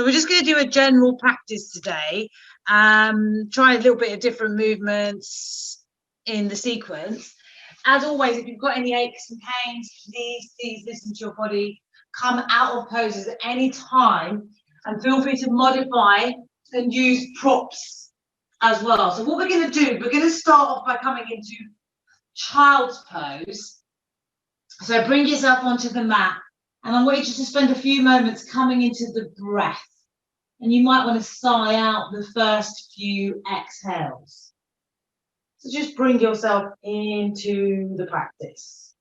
So we're just going to do a general practice today. Try a little bit of different movements in the sequence. As always, if you've got any aches and pains, please listen to your body. Come out of poses at any time and feel free to modify and use props as well. So what we're going to do, we're going to start off by coming into child's pose. So bring yourself onto the mat, and I want you to spend a few moments coming into the breath. And you might want to sigh out the first few exhales. So just bring yourself into the practice.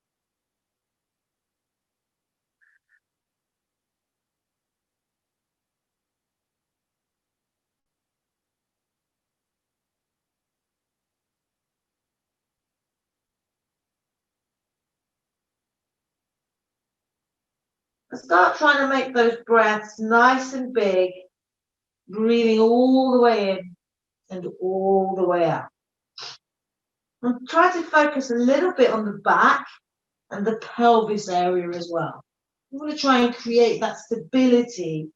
And start trying to make those breaths nice and big, breathing all the way in and all the way out. And try to focus a little bit on the back and the pelvis area as well. You want to try and create that stability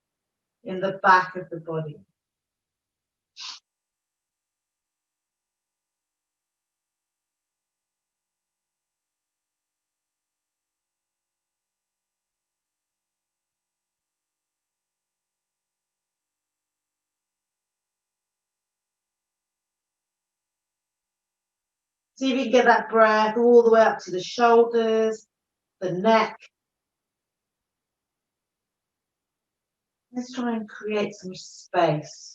in the back of the body. See if you can get that breath all the way up to the shoulders, the neck. Let's try and create some space.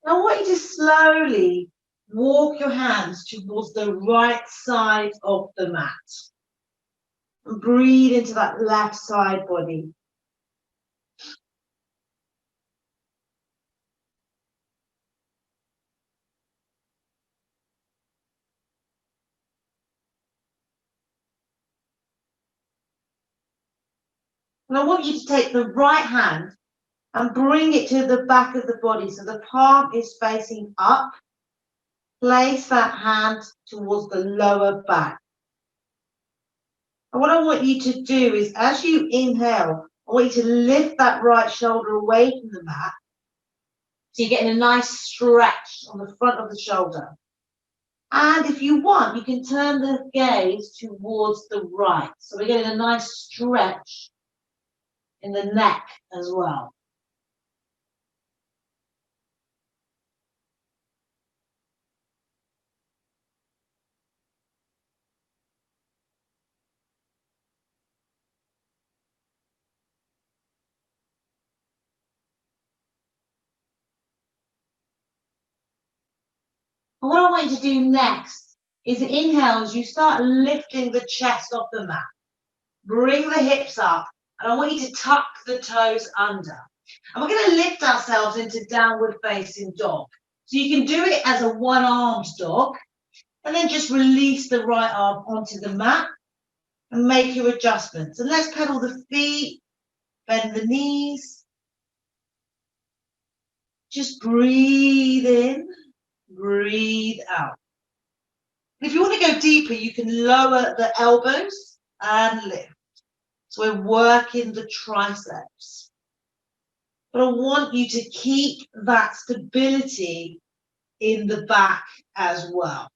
Now I want you to slowly walk your hands towards the right side of the mat. And breathe into that left side body. And I want you to take the right hand and bring it to the back of the body so the palm is facing up. Place that hand towards the lower back. And what I want you to do is, as you inhale, I want you to lift that right shoulder away from the mat. So you're getting a nice stretch on the front of the shoulder. And if you want, you can turn the gaze towards the right. So we're getting a nice stretch in the neck as well. And what I want you to do next is inhale as you start lifting the chest off the mat. Bring the hips up, and I want you to tuck the toes under. And we're going to lift ourselves into downward facing dog. So you can do it as a one-armed dog, and then just release the right arm onto the mat and make your adjustments. And let's pedal the feet, bend the knees. Just breathe in, breathe out. If you want to go deeper, you can lower the elbows and lift. So we're working the triceps. But I want you to keep that stability in the back as well.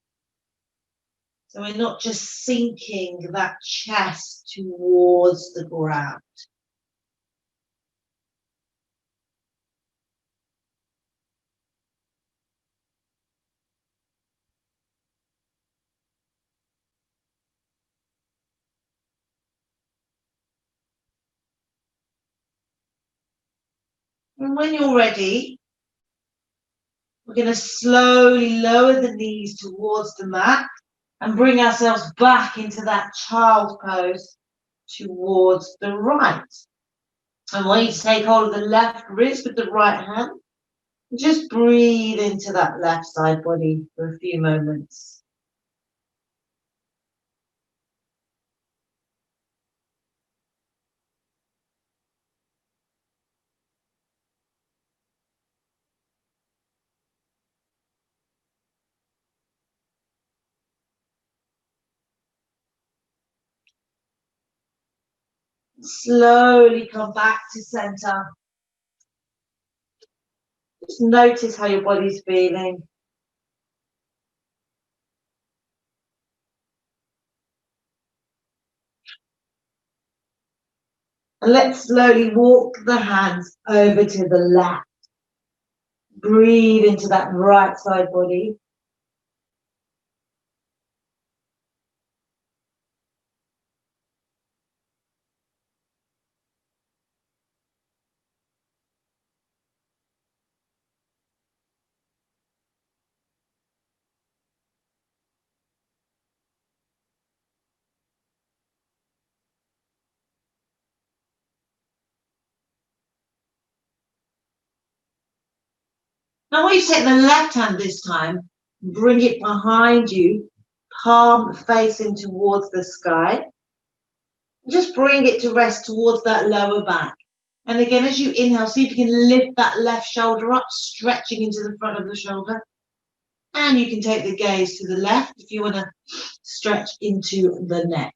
So we're not just sinking that chest towards the ground. And when you're ready, we're going to slowly lower the knees towards the mat and bring ourselves back into that child pose towards the right. I want you to take hold of the left wrist with the right hand. And just breathe into that left side body for a few moments. Slowly come back to center. Just notice how your body's feeling. And let's slowly walk the hands over to the left. Breathe into that right side body. Now I want you to take the left hand this time, bring it behind you, palm facing towards the sky. Just bring it to rest towards that lower back. And again, as you inhale, see if you can lift that left shoulder up, stretching into the front of the shoulder. And you can take the gaze to the left if you want to stretch into the neck.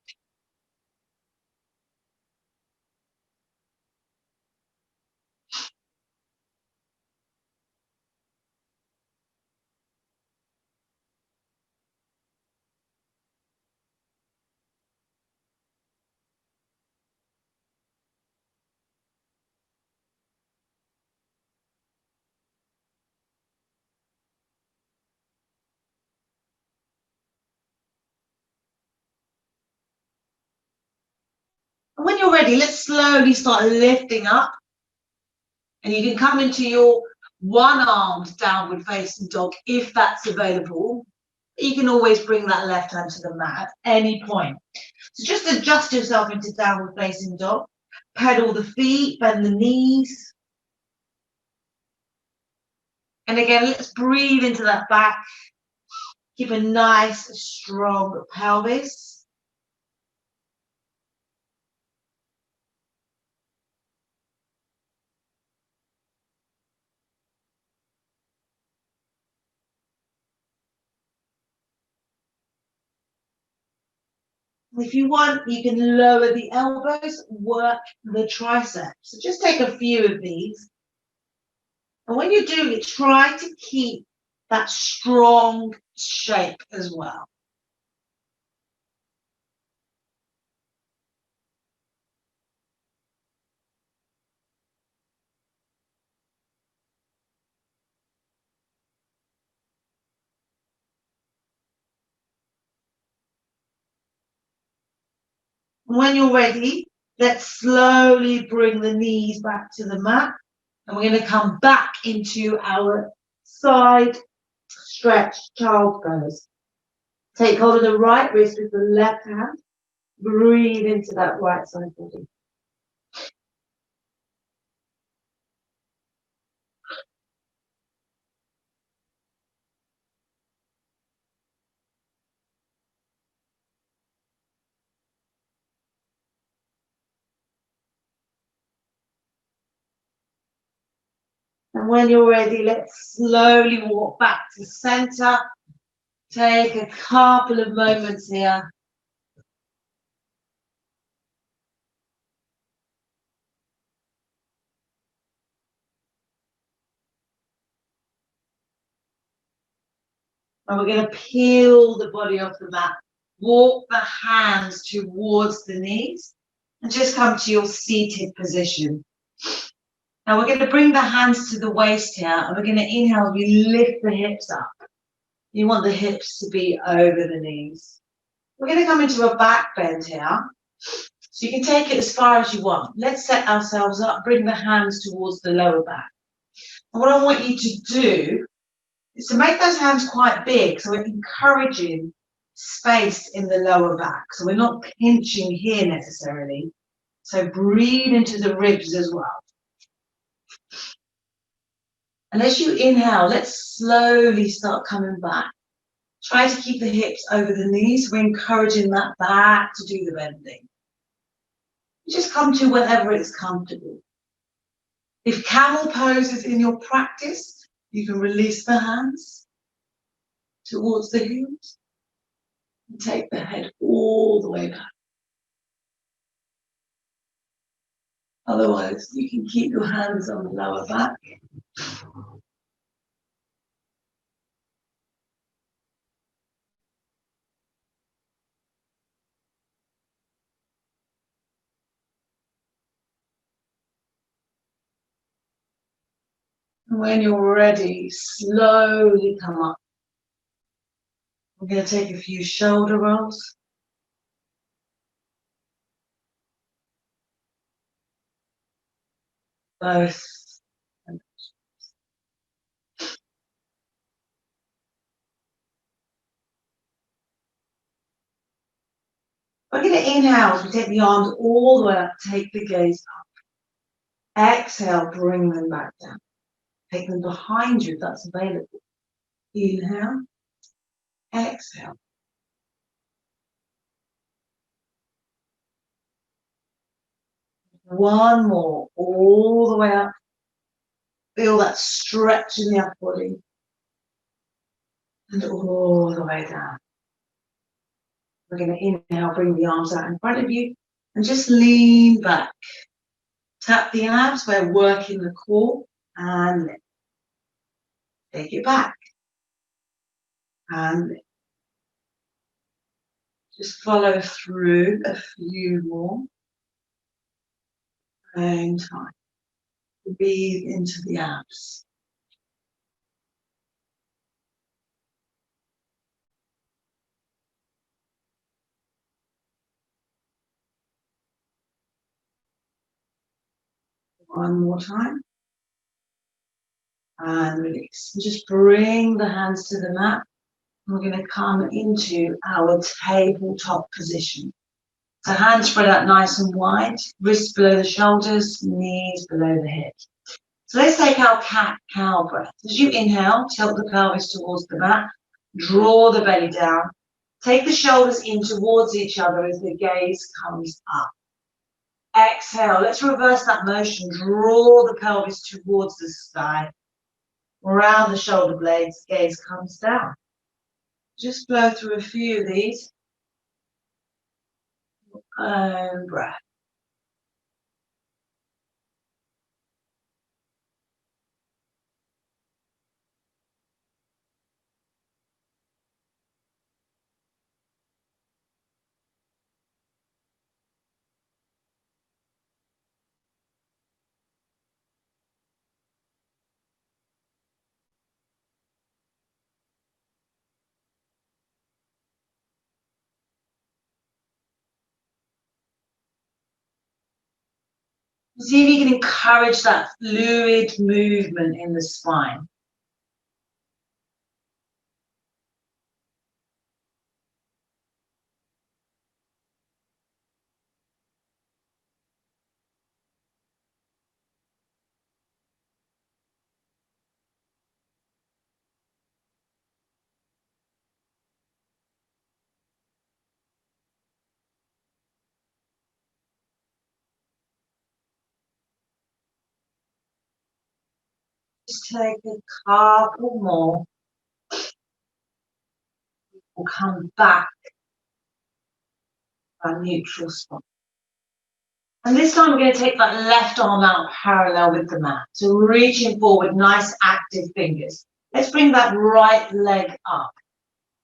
And when you're ready, let's slowly start lifting up. And you can come into your one-armed downward facing dog if that's available. You can always bring that left hand to the mat at any point. So just adjust yourself into downward facing dog. Pedal the feet, bend the knees. And again, let's breathe into that back. Keep a nice, strong pelvis. If you want, you can lower the elbows, work the triceps. So just take a few of these. And when you're doing it, try to keep that strong shape as well. When you're ready, let's slowly bring the knees back to the mat. And we're going to come back into our side stretch child pose. Take hold of the right wrist with the left hand. Breathe into that right side body. And when you're ready, let's slowly walk back to center. Take a couple of moments here. And we're going to peel the body off the mat. Walk the hands towards the knees and just come to your seated position. Now we're going to bring the hands to the waist here and we're going to inhale, you lift the hips up. You want the hips to be over the knees. We're going to come into a back bend here. So you can take it as far as you want. Let's set ourselves up, bring the hands towards the lower back. And what I want you to do is to make those hands quite big, so we're encouraging space in the lower back. So we're not pinching here necessarily. So breathe into the ribs as well. And as you inhale, let's slowly start coming back. Try to keep the hips over the knees. We're encouraging that back to do the bending. Just come to wherever it's comfortable. If camel pose is in your practice, you can release the hands towards the heels and take the head all the way back. Otherwise, you can keep your hands on the lower back. And when you're ready, slowly come up. We're going to take a few shoulder rolls. Both. We're going to inhale as we take the arms all the way up, take the gaze up. Exhale, bring them back down. Take them behind you if that's available. Inhale, exhale. One more, all the way up. Feel that stretch in the upper body. And all the way down. We're going to inhale, bring the arms out in front of you, and just lean back. Tap the abs, we're working the core, and lift. Take it back. And lift. Just follow through a few more. Same time. Breathe into the abs. One more time. And release. And just bring the hands to the mat. We're going to come into our tabletop position. So hands spread out nice and wide, wrists below the shoulders, knees below the hips. So let's take our cat-cow breath. As you inhale, tilt the pelvis towards the mat, draw the belly down, take the shoulders in towards each other as the gaze comes up. Exhale, let's reverse that motion, draw the pelvis towards the sky, around the shoulder blades, gaze comes down. Just blow through a few of these. And breath. See if you can encourage that fluid movement in the spine. Just take a couple more. We'll come back to our neutral spot. And this time we're going to take that left arm out parallel with the mat. So reaching forward, nice active fingers. Let's bring that right leg up.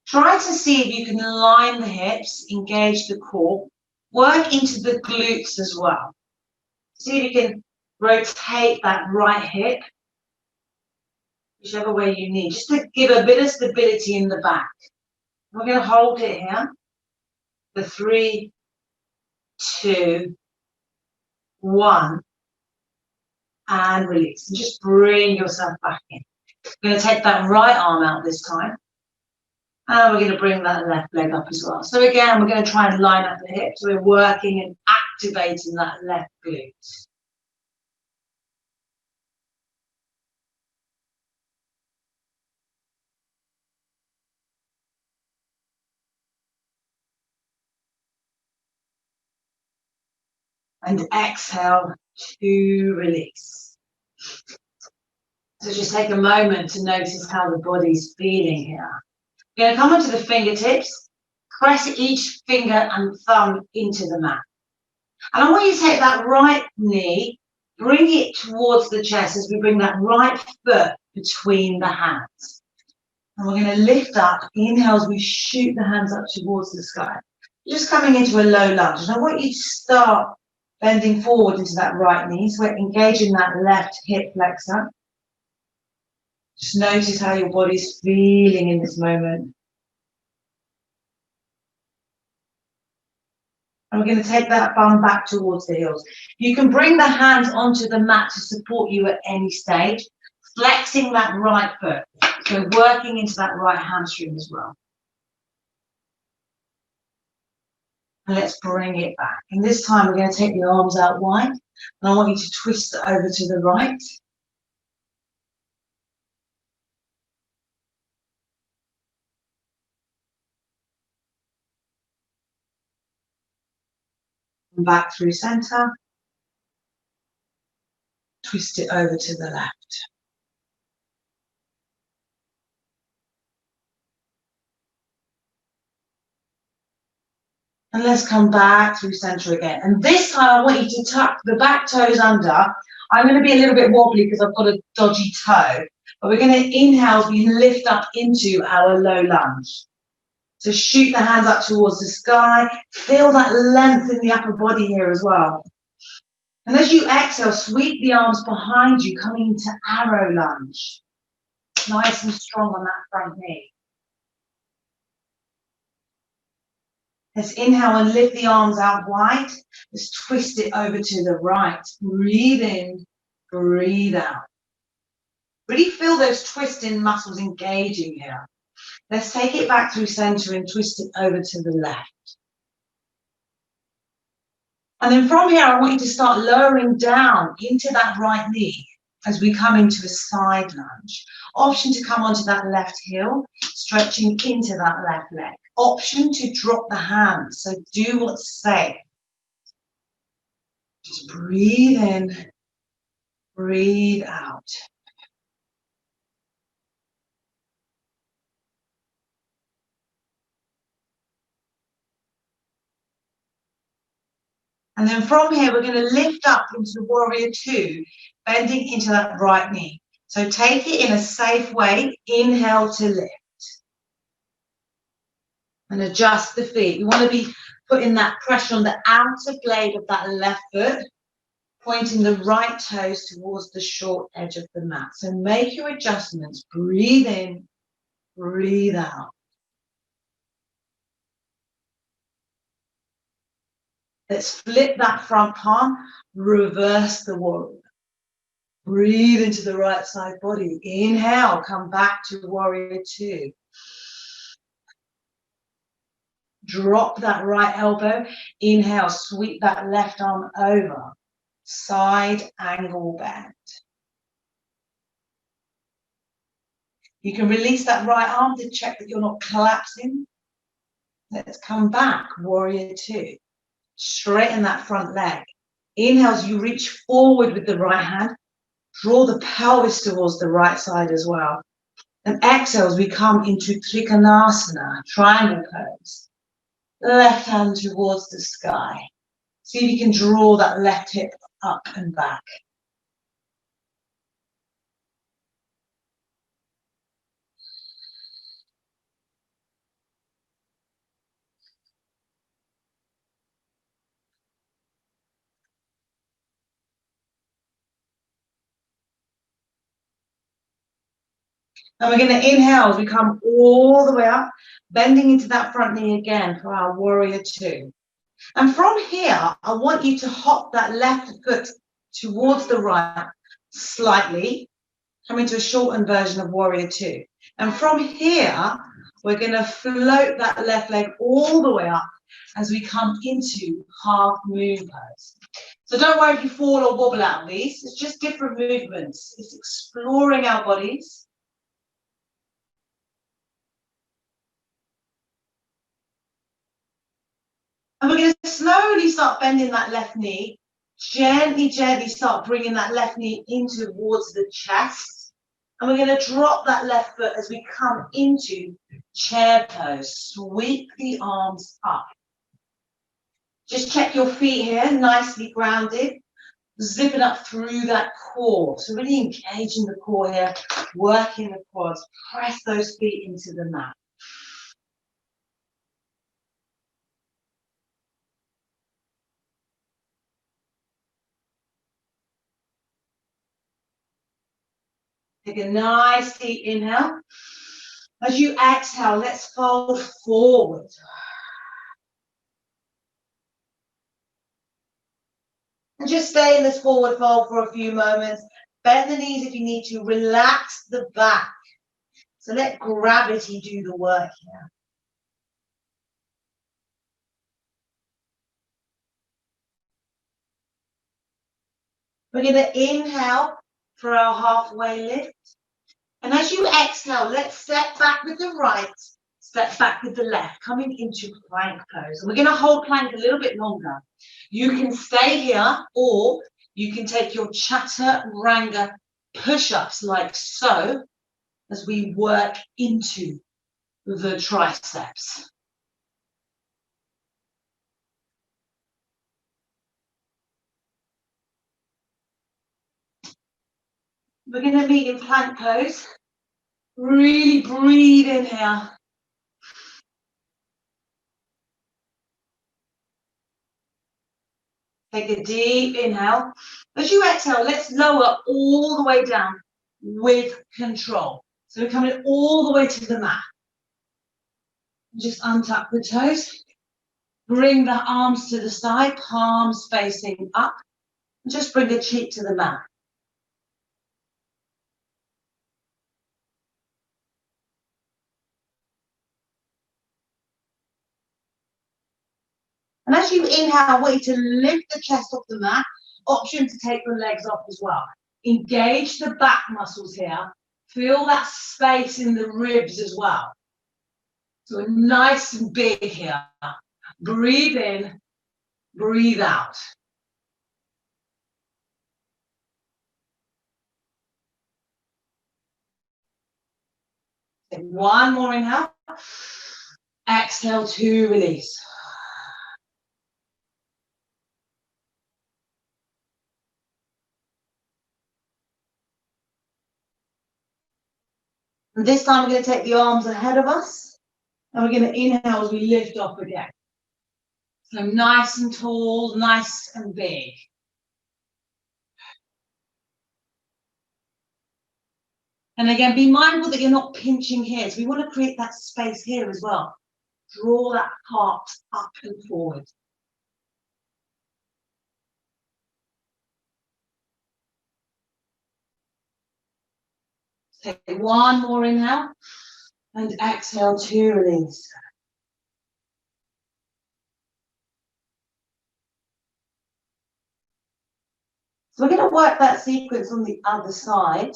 Try to see if you can line the hips, engage the core, work into the glutes as well. See if you can rotate that right hip, whichever way you need, just to give a bit of stability in the back. We're going to hold it here for 3, 2, 1, and release. And just bring yourself back in. We're going to take that right arm out this time. And we're going to bring that left leg up as well. So again, we're going to try and line up the hips. We're working an activating that left glute. And exhale to release. So just take a moment to notice how the body's feeling here. You're going to come onto the fingertips, press each finger and thumb into the mat. And I want you to take that right knee, bring it towards the chest as we bring that right foot between the hands. And we're going to lift up, inhale as we shoot the hands up towards the sky. Just coming into a low lunge. And I want you to start bending forward into that right knee. So we're engaging that left hip flexor. Just notice how your body's feeling in this moment. And we're going to take that bum back towards the heels. You can bring the hands onto the mat to support you at any stage, flexing that right foot. So working into that right hamstring as well. And let's bring it back. And this time we're going to take the arms out wide. And I want you to twist it over to the right. And back through center. Twist it over to the left. And let's come back through center again. And this time I want you to tuck the back toes under. I'm going to be a little bit wobbly because I've got a dodgy toe. But we're going to inhale as we lift up into our low lunge. So shoot the hands up towards the sky. Feel that length in the upper body here as well. And as you exhale, sweep the arms behind you, coming into arrow lunge. Nice and strong on that front knee. Let's inhale and lift the arms out wide. Let's twist it over to the right. Breathe in, breathe out. Really feel those twisting muscles engaging here. Let's take it back through center and twist it over to the left. And then from here, I want you to start lowering down into that right knee as we come into a side lunge. Option to come onto that left heel, stretching into that left leg. Option to drop the hands, so do what's safe. Just breathe in, breathe out. And then from here, we're going to lift up into the warrior two, bending into that right knee. So take it in a safe way. Inhale to lift. And adjust the feet. You want to be putting that pressure on the outer blade of that left foot, pointing the right toes towards the short edge of the mat. So make your adjustments. Breathe in, breathe out. Let's flip that front palm, reverse the warrior. Breathe into the right side body. Inhale, come back to warrior two. Drop that right elbow. Inhale, sweep that left arm over. Side angle bend. You can release that right arm to check that you're not collapsing. Let's come back, warrior two. Straighten that front leg. Inhale as you reach forward with the right hand. Draw the pelvis towards the right side as well. And exhale as we come into Trikonasana, triangle pose. Left hand towards the sky. See if you can draw that left hip up and back. And we're going to inhale as we come all the way up, bending into that front knee again for our warrior two. And from here, I want you to hop that left foot towards the right slightly, come into a shortened version of warrior two. And from here, we're going to float that left leg all the way up, as we come into half moon pose. So don't worry if you fall or wobble out of these. It's just different movements. It's exploring our bodies. And we're going to slowly start bending that left knee. Gently, gently start bringing that left knee in towards the chest. And we're going to drop that left foot as we come into chair pose. Sweep the arms up. Just check your feet here, nicely grounded. Zipping up through that core. So really engaging the core here, working the quads. Press those feet into the mat. Take a nice deep inhale. As you exhale, let's fold forward. And just stay in this forward fold for a few moments. Bend the knees if you need to. Relax the back. So let gravity do the work here. We're going to inhale for our halfway lift. And as you exhale, let's step back with the right, step back with the left, coming into plank pose. And we're going to hold plank a little bit longer. You can stay here, or you can take your chaturanga push-ups like so, as we work into the triceps. We're going to meet in plank pose. Really breathe in here. Take a deep inhale. As you exhale, let's lower all the way down with control. So we're coming all the way to the mat. Just untuck the toes. Bring the arms to the side, palms facing up. And just bring the cheek to the mat. And as you inhale, I want you to lift the chest off the mat. Option to take the legs off as well. Engage the back muscles here. Feel that space in the ribs as well. So we're nice and big here. Breathe in, breathe out. Take one more inhale. Exhale to release. And this time we're going to take the arms ahead of us. And we're going to inhale as we lift off again. So nice and tall, nice and big. And again, be mindful that you're not pinching here. So we want to create that space here as well. Draw that heart up and forward. Take one more inhale. And exhale to release. So we're going to work that sequence on the other side.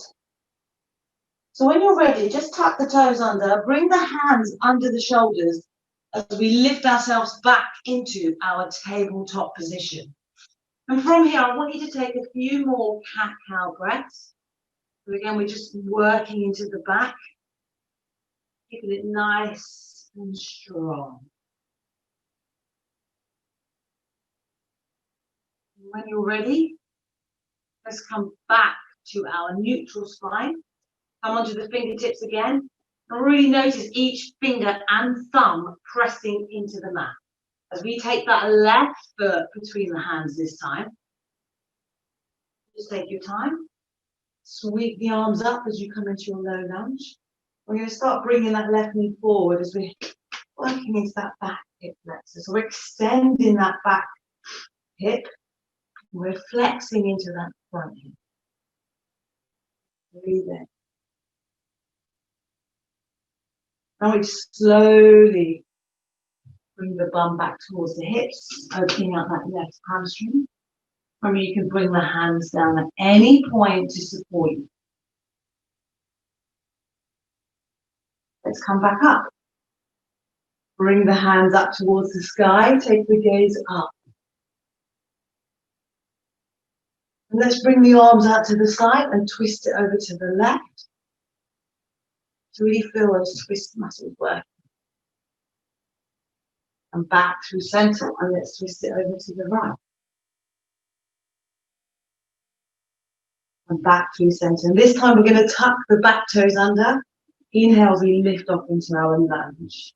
So when you're ready, just tuck the toes under, bring the hands under the shoulders as we lift ourselves back into our tabletop position. And from here, I want you to take a few more cat-cow breaths. So again, we're just working into the back, keeping it nice and strong. When you're ready, let's come back to our neutral spine. Come onto the fingertips again. And really notice each finger and thumb pressing into the mat. As we take that left foot between the hands this time. Just take your time. Sweep the arms up as you come into your low lunge. We're going to start bringing that left knee forward as we're working into that back hip flexor. So we're extending that back hip. We're flexing into that front hip. Breathe in. And we slowly Bring the bum back towards the hips, opening up that left hamstring. Remember, you can bring the hands down at any point to support you. Let's come back up. Bring the hands up towards the sky. Take the gaze up. And let's bring the arms out to the side and twist it over to the left. To really feel those twist muscles work. And back through center, and let's twist it over to the right. And back through center. And this time we're going to tuck the back toes under. Inhale as we lift off into our lunge.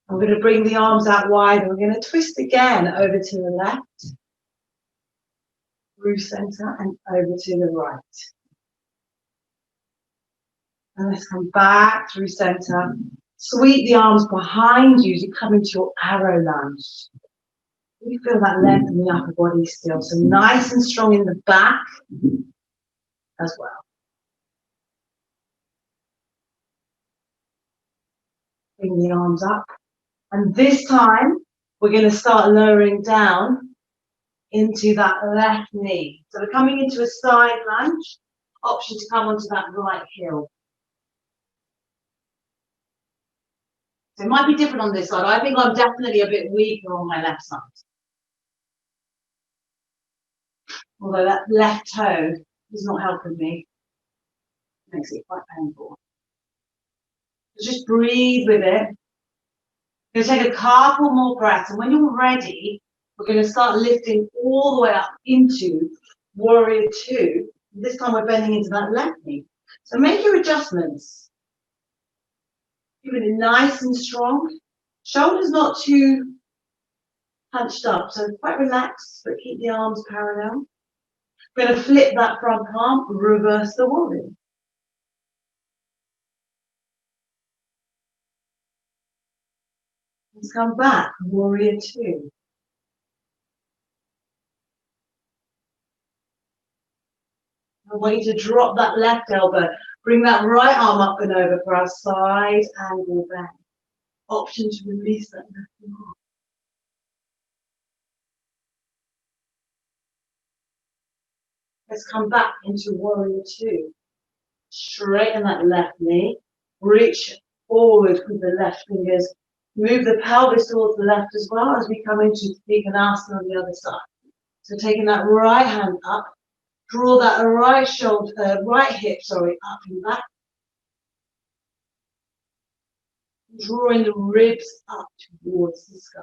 I'm going to bring the arms out wide and we're going to twist again over to the left, through center and over to the right. And let's come back through center. Sweep the arms behind you as you come into your arrow lunge. You feel that length in the upper body still. So nice and strong in the back as well. Bring the arms up. And this time, we're going to start lowering down into that left knee. So we're coming into a side lunge. Option to come onto that right heel. So it might be different on this side. I think I'm definitely a bit weaker on my left side. Although that left toe is not helping me. It makes it quite painful. So just breathe with it. You're going to take a couple more breaths. And when you're ready, we're going to start lifting all the way up into Warrior Two. This time we're bending into that left knee. So make your adjustments. Keeping it nice and strong. Shoulders not too hunched up. So quite relaxed, but keep the arms parallel. We're going to flip that front palm, reverse the warrior. Let's come back, Warrior Two. I want you to drop that left elbow. Bring that right arm up and over for our side angle bend. Option to release that left arm. Let's come back into Warrior Two. Straighten that left knee. Reach forward with the left fingers. Move the pelvis towards the left as well as we come into Trikonasana on the other side. So taking that right hand up. Draw that right shoulder, right hip, up and back. Drawing the ribs up towards the sky.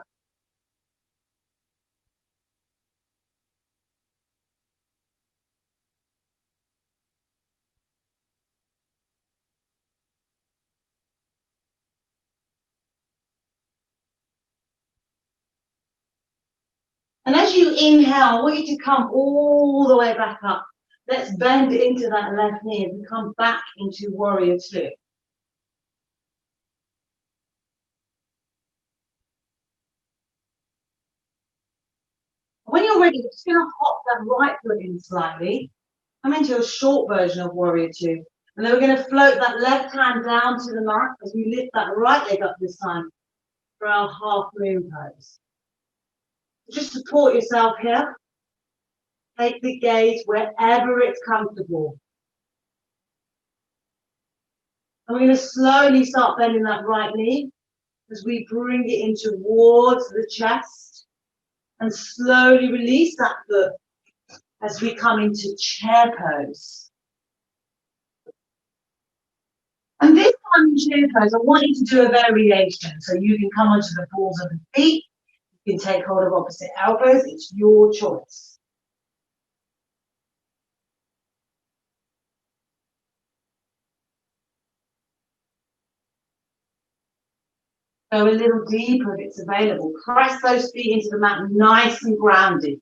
And as you inhale, I want you to come all the way back up. Let's bend into that left knee and come back into Warrior Two. When you're ready, we're just going to hop that right foot in slightly. Come into a short version of Warrior Two. And then we're going to float that left hand down to the mat as we lift that right leg up this time for our half moon pose. Just support yourself here. Take the gaze wherever it's comfortable. And we're going to slowly start bending that right knee as we bring it in towards the chest and slowly release that foot as we come into chair pose. And this time in chair pose, I want you to do a variation. So you can come onto the balls of the feet. You can take hold of opposite elbows. It's your choice. Go a little deeper if it's available. Press those feet into the mat nice and grounded.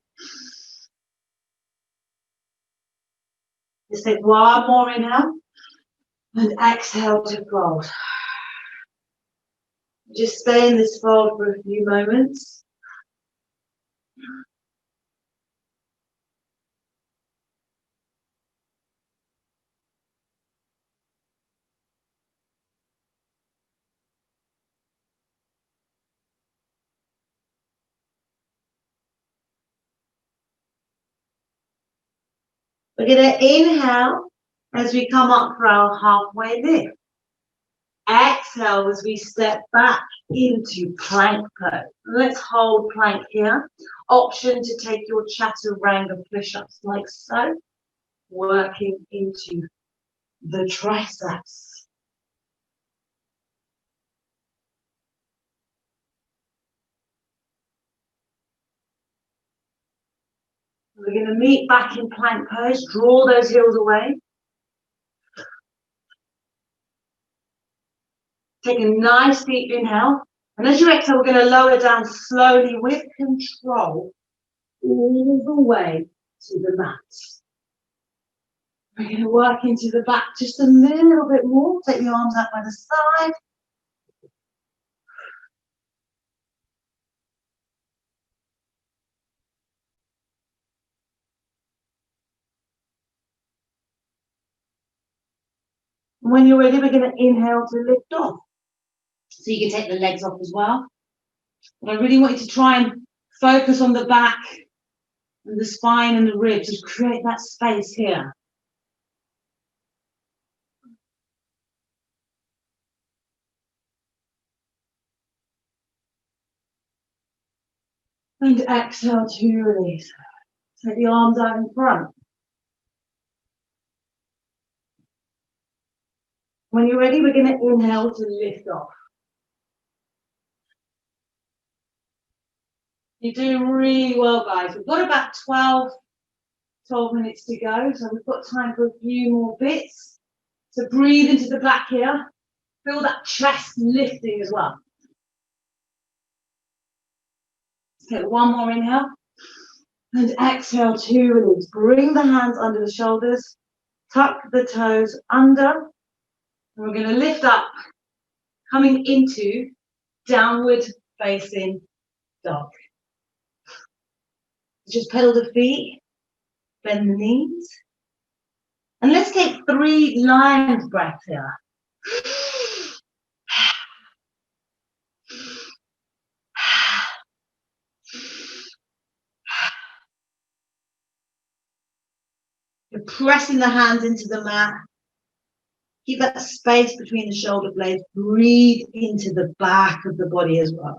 Just take one more inhale and exhale to fold. Just stay in this fold for a few moments. We're going to inhale as we come up for our halfway lift. Exhale as we step back into plank pose. Let's hold plank here. Option to take your chaturanga push-ups like so, working into the triceps. We're going to meet back in plank pose. Draw those heels away. Take a nice deep inhale. And as you exhale, we're going to lower down slowly with control all the way to the mat. We're going to work into the back just a little bit more. Take the arms out by the side. And when you're ready, we're going to inhale to lift off. So you can take the legs off as well. But I really want you to try and focus on the back and the spine and the ribs. Just create that space here. And exhale to release. Take the arms out in front. When you're ready, we're going to inhale to lift off. You're doing really well, guys. We've got about 12 minutes to go, so we've got time for a few more bits. So breathe into the back here. Feel that chest lifting as well. Take one more inhale. And exhale to release. Bring the hands under the shoulders. Tuck the toes under. And we're going to lift up, coming into downward facing dog. Just pedal the feet, bend the knees. And let's take 3 lion's breaths here. You're pressing the hands into the mat. Keep that space between the shoulder blades. Breathe into the back of the body as well.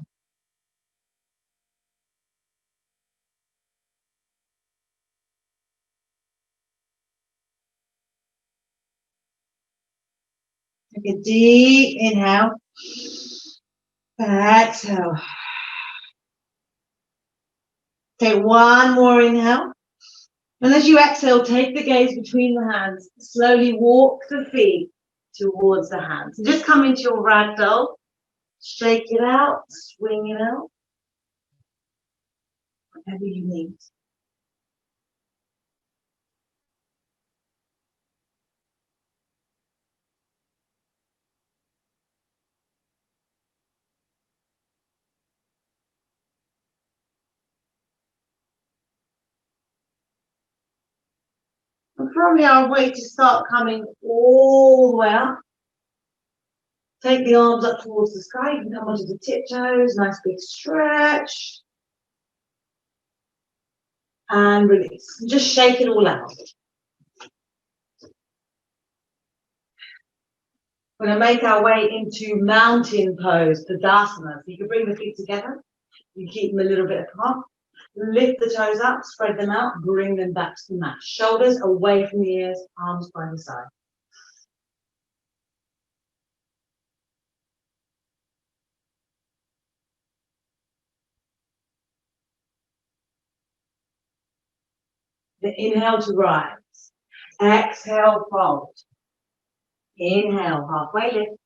Take a deep inhale. Exhale. Take one more inhale. And as you exhale, take the gaze between the hands. Slowly walk the feet towards the hands. And just come into your ragdoll. Shake it out, swing it out. Whatever you need. And from here, I'll wait to start coming all the way up. Take the arms up towards the sky. You can come onto the tiptoes. Nice big stretch. And release. And just shake it all out. We're going to make our way into mountain pose, Tadasana. So you can bring the feet together. You keep them a little bit apart. Lift the toes up, spread them out, bring them back to the mat. Shoulders away from the ears, arms by the side. The inhale to rise. Exhale, fold. Inhale, halfway lift.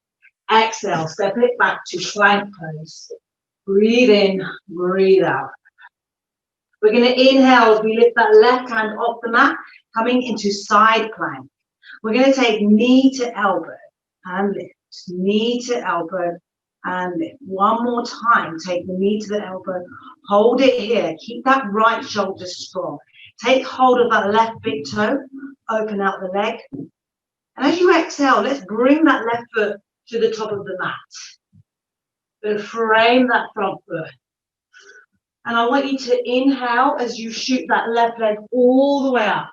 Exhale, step it back to plank pose. Breathe in, breathe out. We're going to inhale as we lift that left hand off the mat, coming into side plank. We're going to take knee to elbow and lift. Knee to elbow and lift. One more time, take the knee to the elbow. Hold it here. Keep that right shoulder strong. Take hold of that left big toe. Open out the leg. And as you exhale, let's bring that left foot to the top of the mat. But frame that front foot. And I want you to inhale as you shoot that left leg all the way up.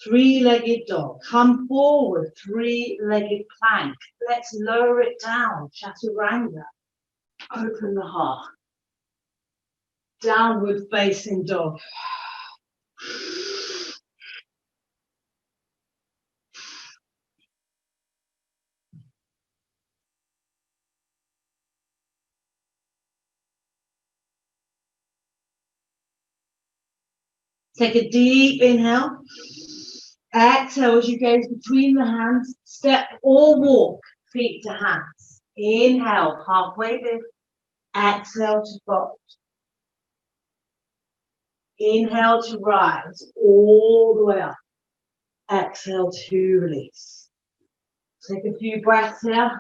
Three-legged dog. Come forward, three-legged plank. Let's lower it down, chaturanga. Open the heart. Downward facing dog. Take a deep inhale. Exhale as you gaze between the hands. Step or walk, feet to hands. Inhale, halfway lift. Exhale to fold. Inhale to rise all the way up. Exhale to release. Take a few breaths here.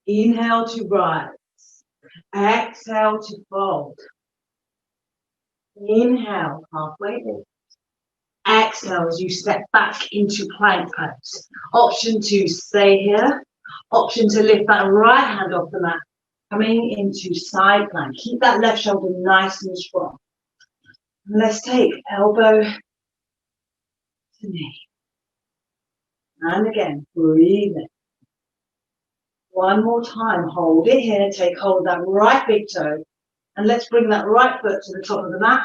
Inhale to rise. Exhale to fold. Inhale, halfway lift. Exhale as you step back into plank pose. Option to stay here. Option to lift that right hand off the mat. Coming into side plank. Keep that left shoulder nice and strong. And let's take elbow to knee. And again, breathe in. One more time, hold it here. Take hold of that right big toe. And let's bring that right foot to the top of the mat.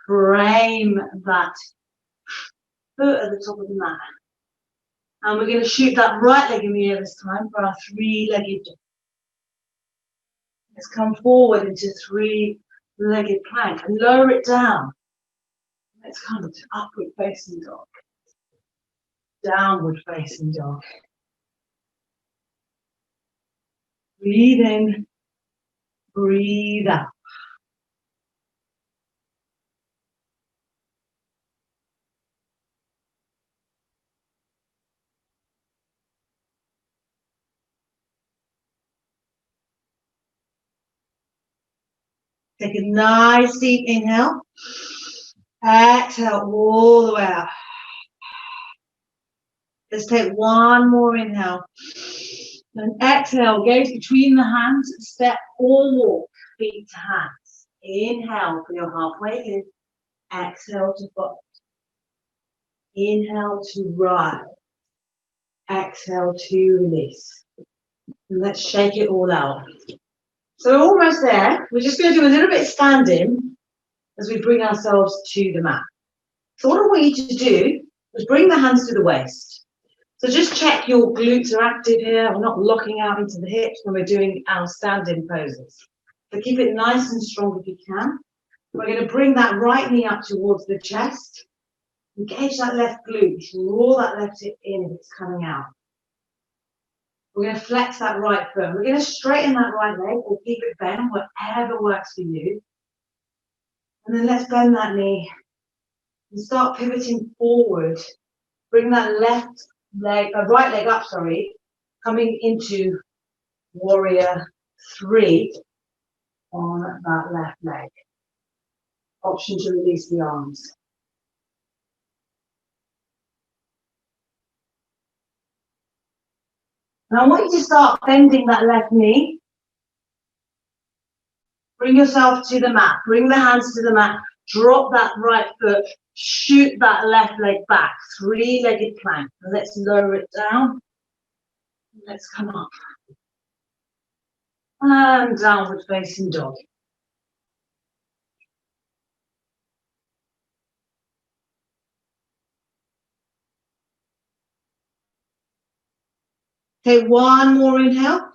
Frame that foot at the top of the mat. And we're going to shoot that right leg in the air this time for our three-legged dog. Let's come forward into three-legged plank and lower it down. Let's come to upward facing dog. Downward facing dog. Breathe in, breathe out. Take a nice deep inhale. Exhale all the way out. Let's take one more inhale. And exhale, gaze between the hands, step or walk, feet to hands. Inhale for your halfway lift. Exhale to fold. Inhale to rise. Exhale to release. And let's shake it all out. So we're almost there. We're just going to do a little bit standing as we bring ourselves to the mat. So what I want you to do is bring the hands to the waist. So just check your glutes are active here. We're not locking out into the hips when we're doing our standing poses. So keep it nice and strong if you can. We're going to bring that right knee up towards the chest. Engage that left glute. Draw that left hip in if it's coming out. We're going to flex that right foot. We're going to straighten that right leg or keep it bent, whatever works for you. And then let's bend that knee and start pivoting forward. Bring that left leg, right leg up, coming into warrior 3 on that left leg. Option to release the arms. Now I want you to start bending that left knee. Bring yourself to the mat. Bring the hands to the mat. Drop that right foot. Shoot that left leg back. Three-legged plank. And let's lower it down. Let's come up. And downward facing dog. Take one more inhale.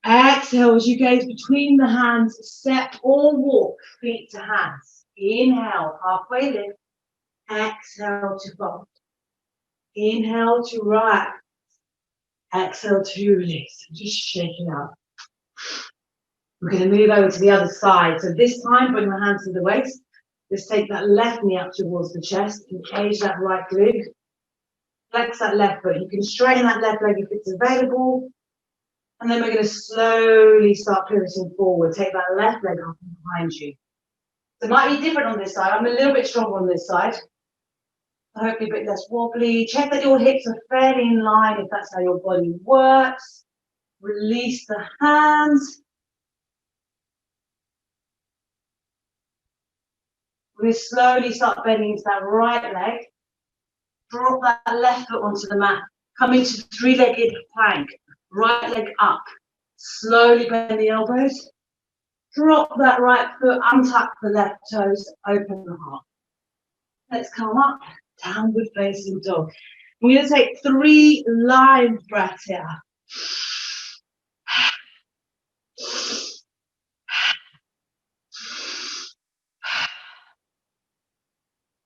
Exhale as you gaze between the hands, step or walk, feet to hands. Inhale, halfway lift. Exhale to fold. Inhale to rise. Exhale to release. Just shake it out. We're going to move over to the other side. So this time, bring the hands to the waist. Just take that left knee up towards the chest. Engage that right glute. Flex that left foot. You can straighten that left leg if it's available. And then we're going to slowly start pivoting forward. Take that left leg up and behind you. So it might be different on this side. I'm a little bit stronger on this side. Hopefully a bit less wobbly. Check that your hips are fairly in line if that's how your body works. Release the hands. We slowly start bending into that right leg. Drop that left foot onto the mat. Come into three-legged plank. Right leg up. Slowly bend the elbows. Drop that right foot, untuck the left toes, open the heart. Let's come up, downward facing dog. We're going to take 3 line breaths here.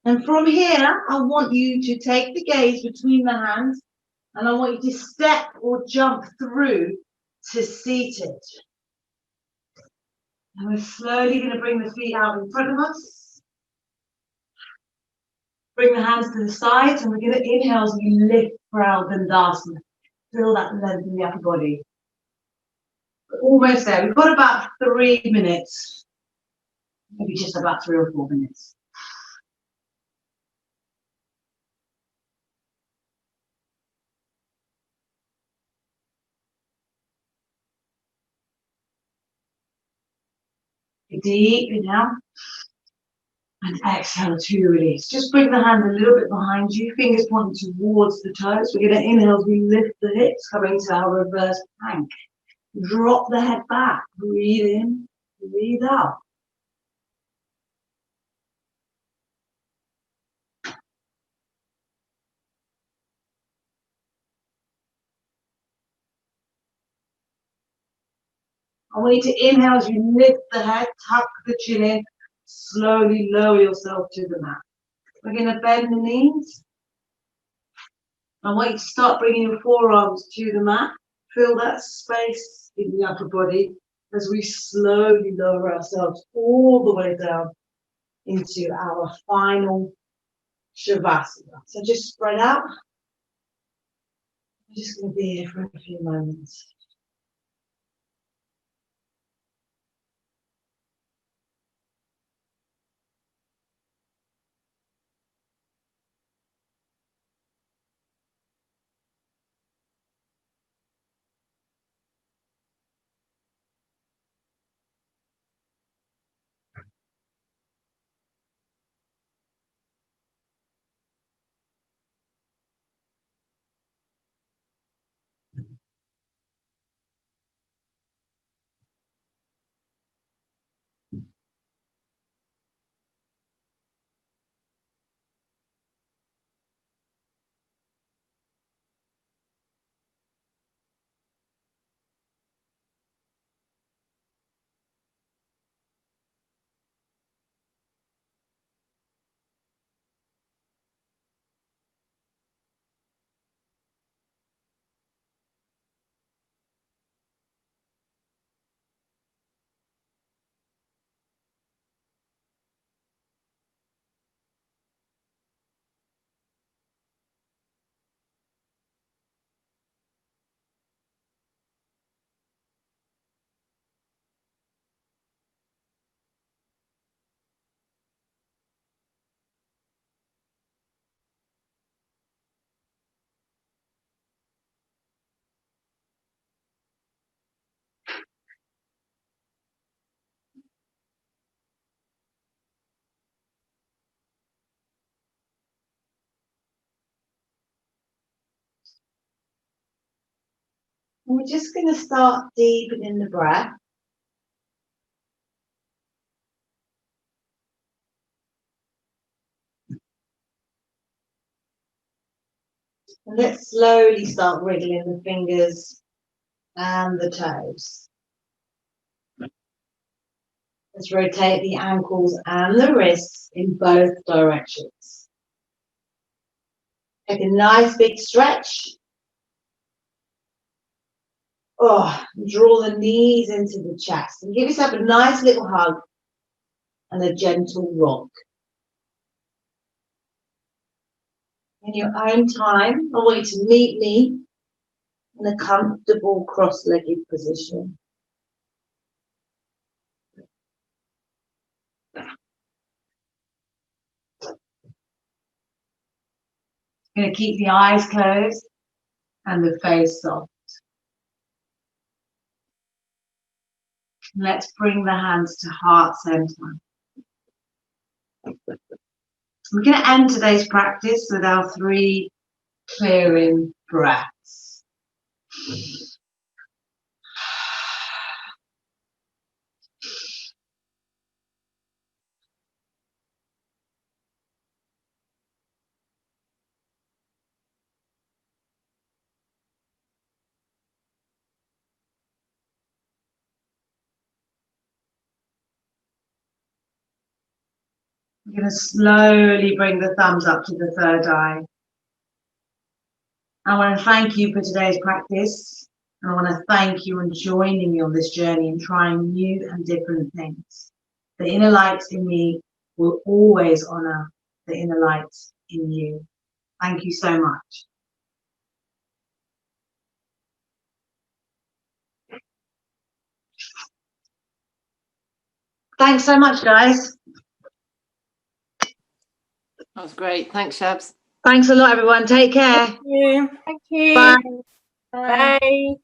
And from here, I want you to take the gaze between the hands and I want you to step or jump through to seated. And we're slowly going to bring the feet out in front of us. Bring the hands to the sides and we're going to inhale as we lift proud Dandasana. Feel that length in the upper body. We're almost there. We've got about 3 minutes. Maybe just about 3 or 4 minutes. Deep inhale. And exhale to release. Just bring the hands a little bit behind you, fingers pointing towards the toes. We're going to inhale as we lift the hips, coming to our reverse plank. Drop the head back. Breathe in, breathe out. I want you to inhale as you lift the head, tuck the chin in, slowly lower yourself to the mat. We're going to bend the knees. I want you to start bringing your forearms to the mat. Feel that space in the upper body as we slowly lower ourselves all the way down into our final Shavasana. So just spread out. I'm just going to be here for a few moments. We're just going to start deepening the breath. And let's slowly start wriggling the fingers and the toes. Let's rotate the ankles and the wrists in both directions. Take a nice big stretch. Oh, draw the knees into the chest and give yourself a nice little hug and a gentle rock. In your own time, I want you to meet me in a comfortable cross-legged position. Going to keep the eyes closed and the face soft. Let's bring the hands to heart center. We're going to end today's practice with our 3 clearing breaths. We're going to slowly bring the thumbs up to the third eye. I want to thank you for today's practice. I want to thank you for joining me on this journey and trying new and different things. The inner light in me will always honor the inner light in you. Thank you so much. Thanks so much, guys. That was great. Thanks, Shabs. Thanks a lot, everyone. Take care. Thank you. Bye. Bye.